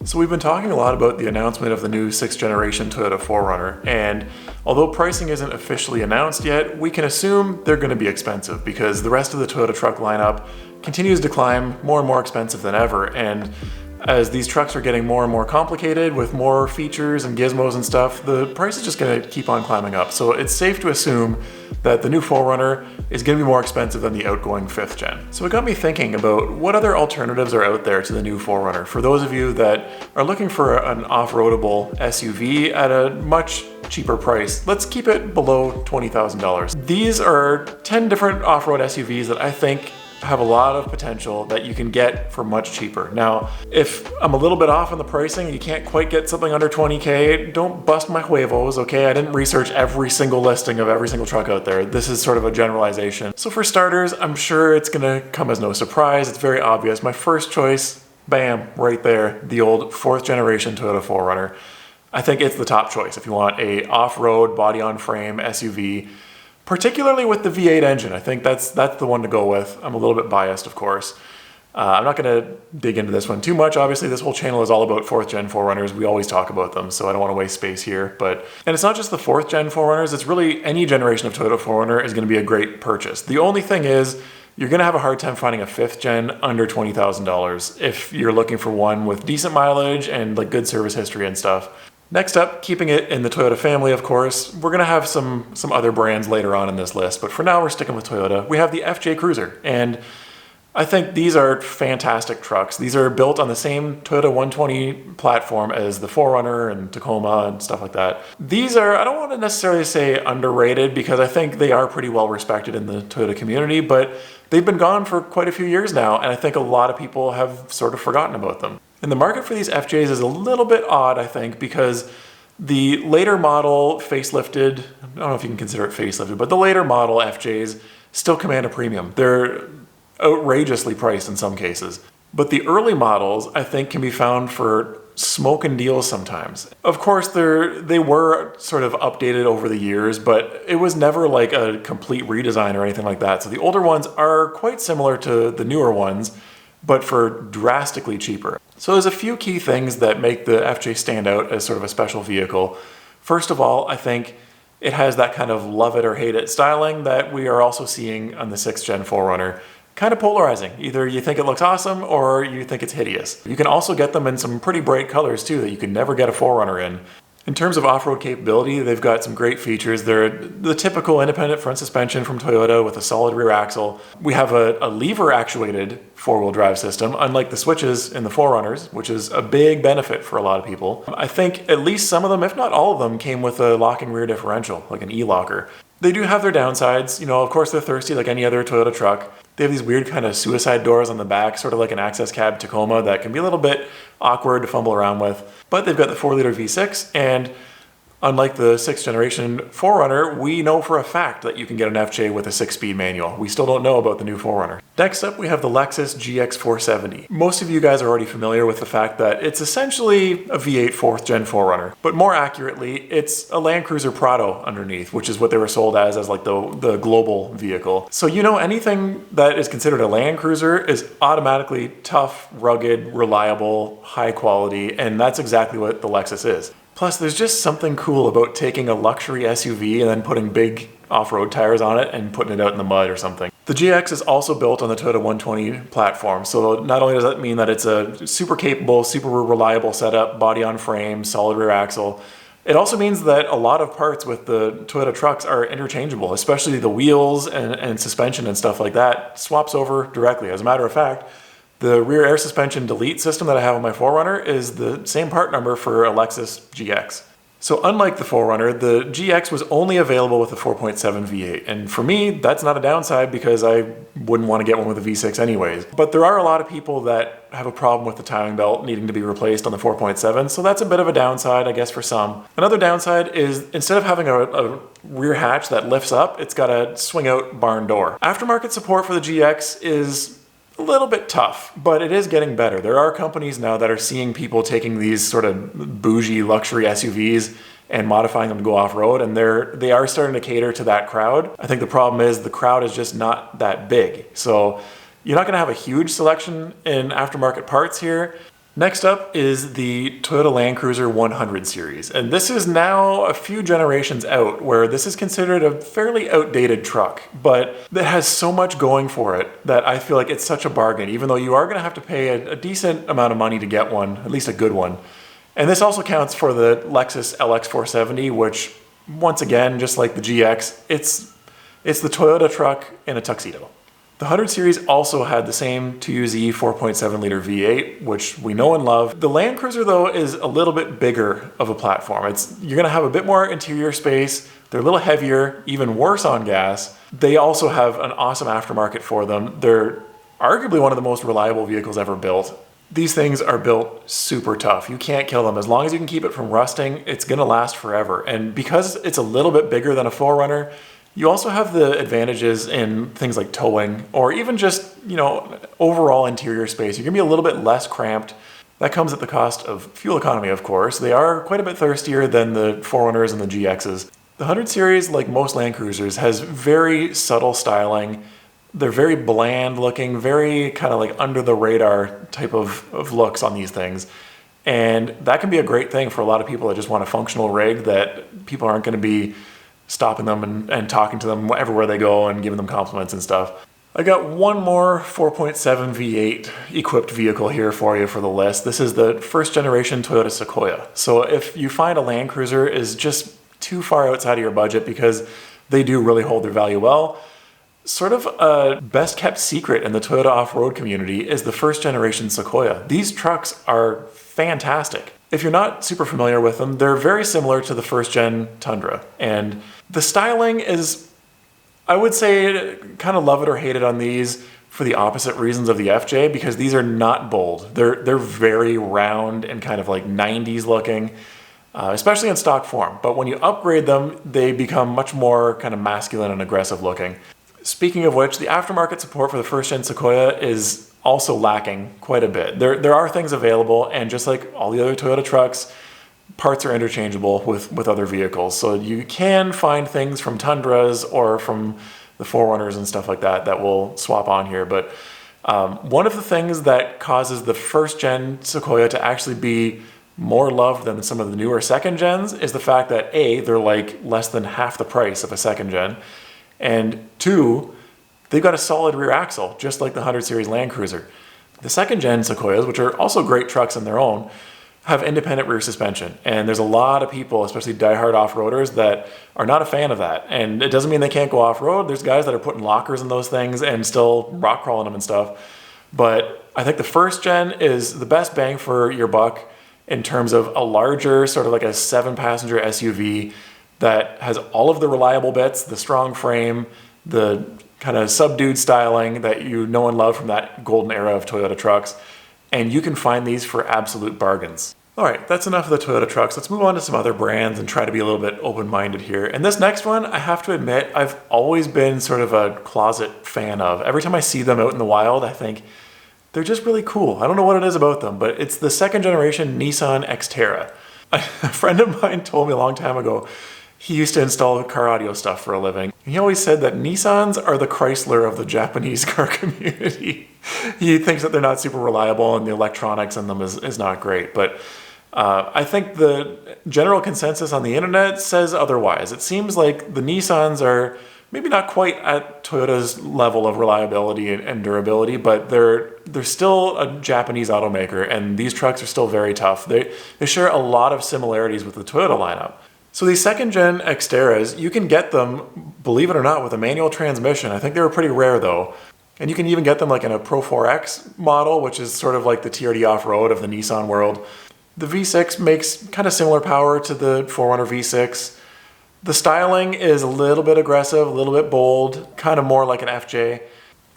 So we've been talking a lot about the announcement of the new 6th generation Toyota 4Runner, and although pricing isn't officially announced yet, we can assume they're going to be expensive because the rest of the Toyota truck lineup continues to climb more and more expensive than ever, and as these trucks are getting more and more complicated with more features and gizmos and stuff, the price is just going to keep on climbing up. So it's safe to assume that the new 4Runner is going to be more expensive than the outgoing 5th gen. So it got me thinking about what other alternatives are out there to the new 4Runner. For those of you that are looking for an off-roadable SUV at a much cheaper price, let's keep it below $20,000. These are 10 different off-road SUVs that I think have a lot of potential that you can get for much cheaper. Now, if I'm a little bit off on the pricing and you can't quite get something under 20K, don't bust my huevos, okay? I didn't research every single listing of every single truck out there. This is sort of a generalization. So for starters, I'm sure it's gonna come as no surprise. It's very obvious. My first choice, bam, right there, the old 4th generation Toyota 4Runner. I think it's the top choice if you want a off-road, body-on-frame SUV, particularly with the V8 engine. I think that's the one to go with. I'm a little bit biased, of course. I'm not going to dig into this one too much. Obviously, this whole channel is all about 4th gen 4Runners. We always talk about them, so I don't want to waste space here. And it's not just the 4th gen 4Runners. It's really any generation of Toyota 4Runner is going to be a great purchase. The only thing is, you're going to have a hard time finding a 5th gen under $20,000 if you're looking for one with decent mileage and like good service history and stuff. Next up, keeping it in the Toyota family, of course, we're going to have some other brands later on in this list, but for now we're sticking with Toyota. We have the FJ Cruiser, and I think these are fantastic trucks. These are built on the same Toyota 120 platform as the 4Runner and Tacoma and stuff like that. These are, I don't want to necessarily say underrated because I think they are pretty well respected in the Toyota community, but they've been gone for quite a few years now, and I think a lot of people have sort of forgotten about them. And the market for these FJs is a little bit odd, I think, because the later model facelifted, I don't know if you can consider it facelifted, but the later model FJs still command a premium. They're outrageously priced in some cases. But the early models, I think, can be found for smoking deals sometimes. Of course, they were sort of updated over the years, but it was never like a complete redesign or anything like that. So the older ones are quite similar to the newer ones, but for drastically cheaper. So there's a few key things that make the FJ stand out as sort of a special vehicle. First of all, I think it has that kind of love it or hate it styling that we are also seeing on the 6th gen 4Runner. Kind of polarizing. Either you think it looks awesome or you think it's hideous. You can also get them in some pretty bright colors too that you can never get a 4Runner in. In terms of off-road capability, they've got some great features. They're the typical independent front suspension from Toyota with a solid rear axle. We have a lever-actuated four-wheel drive system, unlike the switches in the 4Runners, which is a big benefit for a lot of people. I think at least some of them, if not all of them, came with a locking rear differential, like an e-locker. They do have their downsides. You know, of course, they're thirsty like any other Toyota truck. They have these weird kind of suicide doors on the back, sort of like an access cab Tacoma that can be a little bit awkward to fumble around with. But they've got the 4-liter V6, and unlike the 6th generation 4Runner, we know for a fact that you can get an FJ with a 6-speed manual. We still don't know about the new 4Runner. Next up, we have the Lexus GX470. Most of you guys are already familiar with the fact that it's essentially a V8 4th gen 4Runner, but more accurately, it's a Land Cruiser Prado underneath, which is what they were sold as like the global vehicle. So you know anything that is considered a Land Cruiser is automatically tough, rugged, reliable, high quality, and that's exactly what the Lexus is. Plus, there's just something cool about taking a luxury SUV and then putting big off-road tires on it and putting it out in the mud or something. The GX is also built on the Toyota 120 platform, so not only does that mean that it's a super capable, super reliable setup, body on frame, solid rear axle, it also means that a lot of parts with the Toyota trucks are interchangeable, especially the wheels and suspension and stuff like that swaps over directly. As a matter of fact, the rear air suspension delete system that I have on my 4Runner is the same part number for a Lexus GX. So unlike the 4Runner, the GX was only available with a 4.7 V8. And for me, that's not a downside because I wouldn't want to get one with a V6 anyways. But there are a lot of people that have a problem with the timing belt needing to be replaced on the 4.7, so that's a bit of a downside, I guess, for some. Another downside is instead of having a rear hatch that lifts up, it's got a swing out barn door. Aftermarket support for the GX is a little bit tough, but it is getting better. There are companies now that are seeing people taking these sort of bougie luxury SUVs and modifying them to go off-road, and they are starting to cater to that crowd. I think the problem is the crowd is just not that big. So you're not gonna have a huge selection in aftermarket parts here, Next up is the Toyota Land Cruiser 100 series, and this is now a few generations out, where this is considered a fairly outdated truck, but it has so much going for it that I feel like it's such a bargain, even though you are going to have to pay a decent amount of money to get one, at least a good one. And this also counts for the Lexus LX470, which, once again, just like the GX, it's the Toyota truck in a tuxedo. The 100 series also had the same 2UZ 4.7 liter V8, which we know and love. The Land Cruiser, though, is a little bit bigger of a platform. You're going to have a bit more interior space. They're a little heavier, even worse on gas. They also have an awesome aftermarket for them. They're arguably one of the most reliable vehicles ever built. These things are built super tough. You can't kill them. As long as you can keep it from rusting, it's going to last forever. And because it's a little bit bigger than a 4Runner, you also have the advantages in things like towing, or even just, overall interior space. You're gonna be a little bit less cramped. That comes at the cost of fuel economy, of course. They are quite a bit thirstier than the 4Runners and the GXs. The 100 series, like most Land Cruisers, has very subtle styling. They're very bland looking, very kind of like under the radar type of looks on these things. And that can be a great thing for a lot of people that just want a functional rig that people aren't gonna be stopping them and talking to them everywhere they go and giving them compliments and stuff. I got one more 4.7 V8 equipped vehicle here for you for the list. This is the first generation Toyota Sequoia. So if you find a Land Cruiser is just too far outside of your budget, because they do really hold their value well, sort of a best kept secret in the Toyota off-road community is the first generation Sequoia. These trucks are fantastic. If you're not super familiar with them, they're very similar to the first gen Tundra. And the styling is, I would say, kind of love it or hate it on these for the opposite reasons of the FJ, because these are not bold. They're very round and kind of like 90s looking, especially in stock form. But when you upgrade them, they become much more kind of masculine and aggressive looking. Speaking of which, the aftermarket support for the first gen Sequoia is also lacking quite a bit. There are things available, and just like all the other Toyota trucks, parts are interchangeable with other vehicles. So you can find things from Tundras or from the 4Runners and stuff like that that will swap on here. But one of the things that causes the first gen Sequoia to actually be more loved than some of the newer second gens is the fact that A, they're like less than half the price of a second gen, and two, they've got a solid rear axle, just like the 100 series Land Cruiser. The second gen Sequoias, which are also great trucks on their own, have independent rear suspension. And there's a lot of people, especially diehard off-roaders, that are not a fan of that. And it doesn't mean they can't go off-road. There's guys that are putting lockers in those things and still rock crawling them and stuff. But I think the first gen is the best bang for your buck in terms of a larger, sort of like a 7-passenger SUV that has all of the reliable bits, the strong frame, the kind of subdued styling that you know and love from that golden era of Toyota trucks. And you can find these for absolute bargains. All right, that's enough of the Toyota trucks. Let's move on to some other brands and try to be a little bit open-minded here. And this next one, I have to admit, I've always been sort of a closet fan of. Every time I see them out in the wild, I think they're just really cool. I don't know what it is about them, but it's the second generation Nissan Xterra. A friend of mine told me a long time ago, he used to install car audio stuff for a living. He always said that Nissans are the Chrysler of the Japanese car community. He thinks that they're not super reliable and the electronics in them is not great. But I think the general consensus on the internet says otherwise. It seems like the Nissans are maybe not quite at Toyota's level of reliability and durability, but they're still a Japanese automaker, and these trucks are still very tough. They share a lot of similarities with the Toyota lineup. So these second gen Xterras, you can get them, believe it or not, with a manual transmission. I think they were pretty rare though. And you can even get them like in a Pro 4X model, which is sort of like the TRD off-road of the Nissan world. The V6 makes kind of similar power to the 4Runner V6. The styling is a little bit aggressive, a little bit bold, kind of more like an FJ.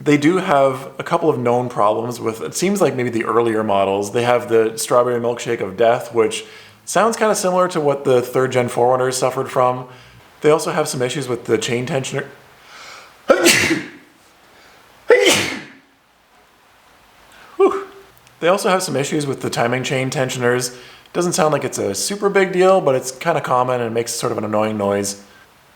They do have a couple of known problems with, it seems like maybe the earlier models. They have the strawberry milkshake of death, which sounds kind of similar to what the third gen 4Runners suffered from. They also have some issues with the chain tensioner. They also have some issues with the timing chain tensioners. Doesn't sound like it's a super big deal, but it's kind of common and it makes sort of an annoying noise.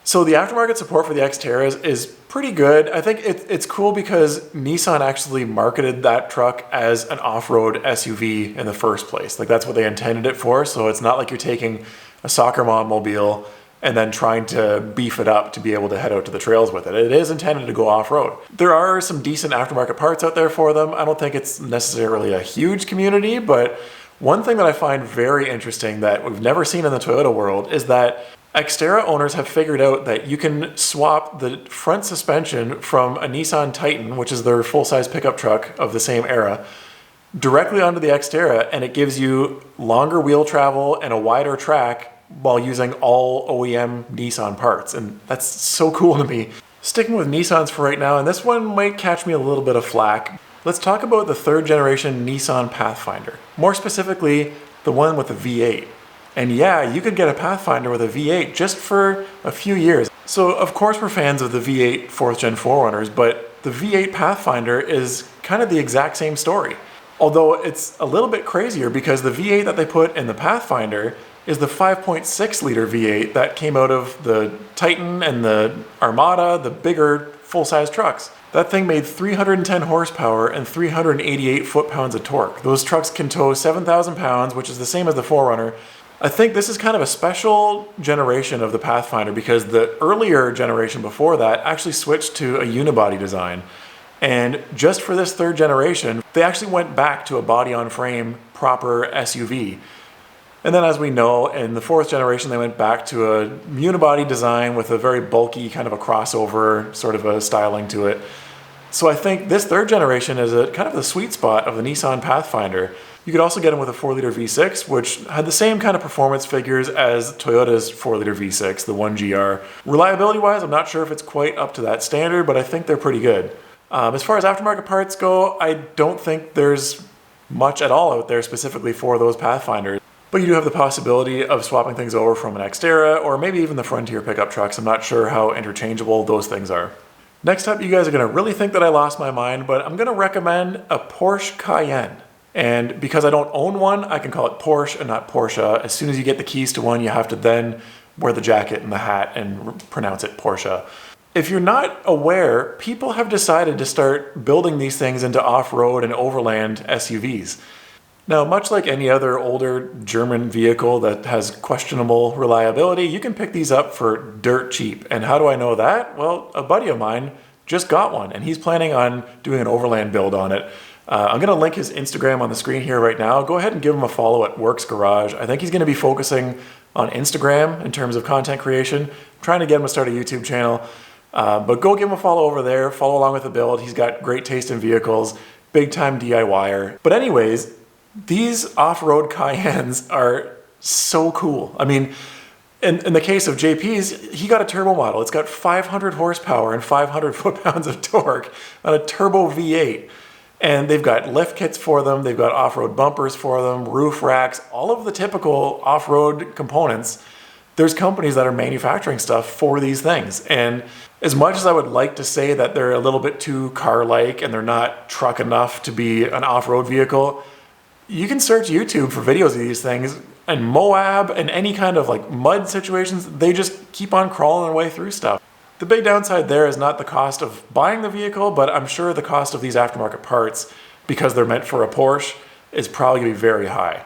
So the aftermarket support for the Xterra is pretty good. I think it's cool because Nissan actually marketed that truck as an off-road SUV in the first place. Like that's what they intended it for. So it's not like you're taking a soccer mom mobile and then trying to beef it up to be able to head out to the trails with it. It is intended to go off-road. There are some decent aftermarket parts out there for them. I don't think it's necessarily a huge community, but one thing that I find very interesting that we've never seen in the Toyota world is that Xterra owners have figured out that you can swap the front suspension from a Nissan Titan, which is their full-size pickup truck of the same era, directly onto the Xterra, and it gives you longer wheel travel and a wider track while using all OEM Nissan parts. And that's so cool to me. Sticking with Nissans for right now, and this one might catch me a little bit of flack. Let's talk about the third generation Nissan Pathfinder. More specifically, the one with the V8. And yeah, you could get a Pathfinder with a V8 just for a few years. So of course we're fans of the V8 4th gen 4Runners, but the V8 Pathfinder is kind of the exact same story. Although it's a little bit crazier because the V8 that they put in the Pathfinder is the 5.6 liter V8 that came out of the Titan and the Armada, the bigger full-size trucks. That thing made 310 horsepower and 388 foot-pounds of torque. Those trucks can tow 7,000 pounds, which is the same as the 4Runner. I think this is kind of a special generation of the Pathfinder because the earlier generation before that actually switched to a unibody design. And just for this third generation, they actually went back to a body-on-frame proper SUV. And then as we know, in the fourth generation, they went back to a unibody design with a very bulky kind of a crossover sort of a styling to it. So I think this third generation is a kind of the sweet spot of the Nissan Pathfinder. You could also get them with a 4-liter V6, which had the same kind of performance figures as Toyota's 4-liter V6, the 1GR. Reliability-wise, I'm not sure if it's quite up to that standard, but I think they're pretty good. As far as aftermarket parts go, I don't think there's much at all out there specifically for those Pathfinders. But you do have the possibility of swapping things over from an Xterra or maybe even the Frontier pickup trucks. I'm not sure how interchangeable those things are. Next up, you guys are going to really think that I lost my mind, but I'm going to recommend a Porsche Cayenne. And because I don't own one, I can call it Porsche and not Porsche. As soon as you get the keys to one, you have to then wear the jacket and the hat and pronounce it Porsche. If you're not aware, people have decided to start building these things into off-road and overland SUVs. Now, much like any other older German vehicle that has questionable reliability, you can pick these up for dirt cheap. And how do I know that? Well, a buddy of mine just got one, and he's planning on doing an overland build on it. I'm going to link his Instagram on the screen here right now. Go ahead and give him a follow at Works Garage. I think he's going to be focusing on Instagram in terms of content creation. I'm trying to get him to start a YouTube channel. But go give him a follow over there. Follow along with the build. He's got great taste in vehicles. Big-time DIYer. But anyways, these off-road Cayennes are so cool. I mean, in the case of JP's, he got a turbo model. It's got 500 horsepower and 500 foot-pounds of torque on a turbo V8. And they've got lift kits for them. They've got off-road bumpers for them, roof racks, all of the typical off-road components. There's companies that are manufacturing stuff for these things. And as much as I would like to say that they're a little bit too car-like and they're not truck enough to be an off-road vehicle, you can search YouTube for videos of these things, and Moab and any kind of like mud situations, they just keep on crawling their way through stuff. The big downside there is not the cost of buying the vehicle, but I'm sure the cost of these aftermarket parts, because they're meant for a Porsche, is probably going to be very high.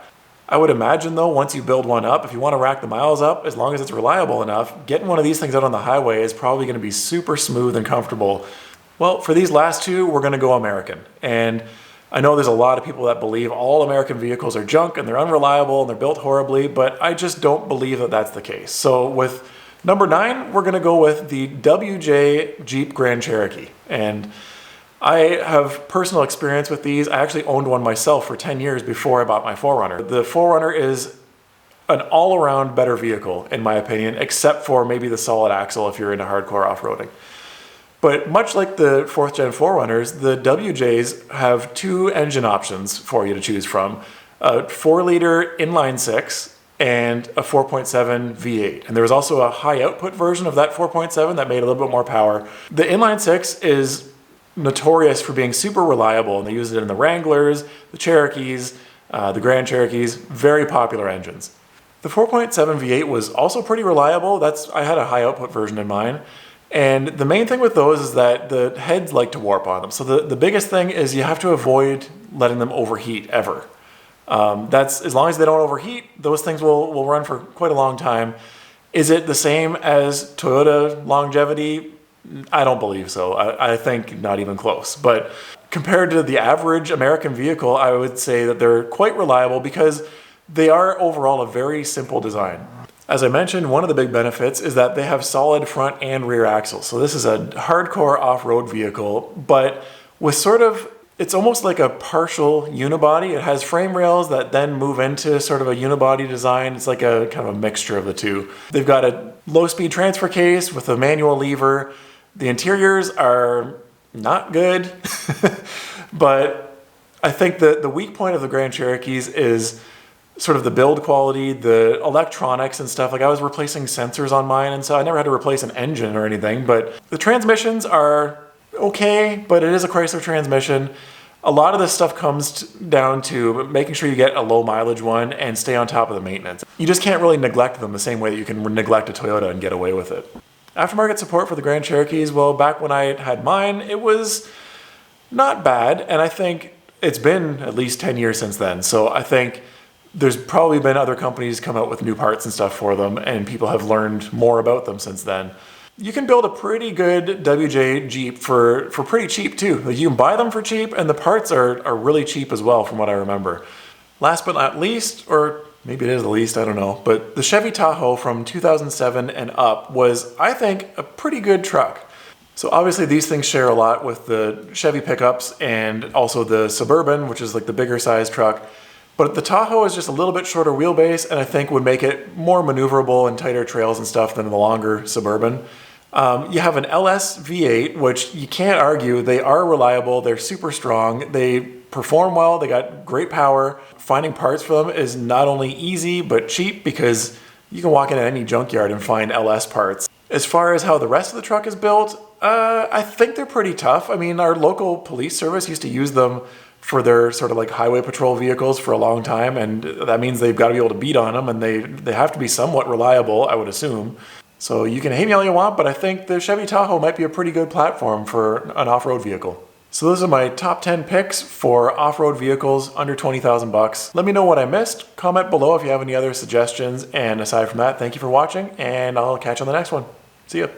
I would imagine though, once you build one up, if you want to rack the miles up, as long as it's reliable enough, getting one of these things out on the highway is probably going to be super smooth and comfortable. Well, for these last two, we're going to go American. And I know there's a lot of people that believe all American vehicles are junk and they're unreliable and they're built horribly, but I just don't believe that that's the case. So with number 9, we're going to go with the WJ Jeep Grand Cherokee. And I have personal experience with these. I actually owned one myself for 10 years before I bought my 4Runner. The 4Runner is an all-around better vehicle, in my opinion, except for maybe the solid axle if you're into hardcore off-roading. But much like the 4th gen 4Runners, the WJs have 2 engine options for you to choose from. A 4-liter inline-6 and a 4.7 V8. And there was also a high output version of that 4.7 that made a little bit more power. The inline-6 is notorious for being super reliable, and they use it in the Wranglers, the Cherokees, the Grand Cherokees, very popular engines. The 4.7 V8 was also pretty reliable. I had a high output version in mine. And the main thing with those is that the heads like to warp on them. So the biggest thing is you have to avoid letting them overheat ever. That's as long as they don't overheat, those things will run for quite a long time. Is it the same as Toyota longevity? I don't believe so. I think not even close. But compared to the average American vehicle, I would say that they're quite reliable because they are overall a very simple design. As I mentioned, one of the big benefits is that they have solid front and rear axles. So this is a hardcore off-road vehicle, but with it's almost like a partial unibody. It has frame rails that then move into sort of a unibody design. It's like a kind of a mixture of the two. They've got a low-speed transfer case with a manual lever. The interiors are not good, but I think that the weak point of the Grand Cherokees is sort of the build quality, the electronics and stuff. Like I was replacing sensors on mine, and so I never had to replace an engine or anything, but the transmissions are okay, but it is a Chrysler transmission. A lot of this stuff comes down to making sure you get a low mileage one and stay on top of the maintenance. You just can't really neglect them the same way that you can neglect a Toyota and get away with it. Aftermarket support for the Grand Cherokees, well, back when I had mine, it was not bad, and I think it's been at least 10 years since then, so I think there's probably been other companies come out with new parts and stuff for them, and people have learned more about them since then. You can build a pretty good WJ Jeep for pretty cheap too. Like you can buy them for cheap, and the parts are really cheap as well from what I remember. Last but not least, or maybe it is the least, I don't know, but the Chevy Tahoe from 2007 and up was, I think, a pretty good truck. So obviously these things share a lot with the Chevy pickups and also the Suburban, which is like the bigger size truck. But the Tahoe is just a little bit shorter wheelbase, and I think would make it more maneuverable and tighter trails and stuff than the longer Suburban. You have an LS V8, which you can't argue. They are reliable. They're super strong. They perform well. They got great power. Finding parts for them is not only easy, but cheap because you can walk into any junkyard and find LS parts. As far as how the rest of the truck is built, I think they're pretty tough. I mean, our local police service used to use them for their sort of like highway patrol vehicles for a long time, and that means they've got to be able to beat on them, and they have to be somewhat reliable, I would assume. So you can hate me all you want, but I think the Chevy Tahoe might be a pretty good platform for an off-road vehicle. So those are my top 10 picks for off-road vehicles under 20,000 bucks. Let me know what I missed. Comment below if you have any other suggestions, and aside from that, thank you for watching, and I'll catch you on the next one. See ya.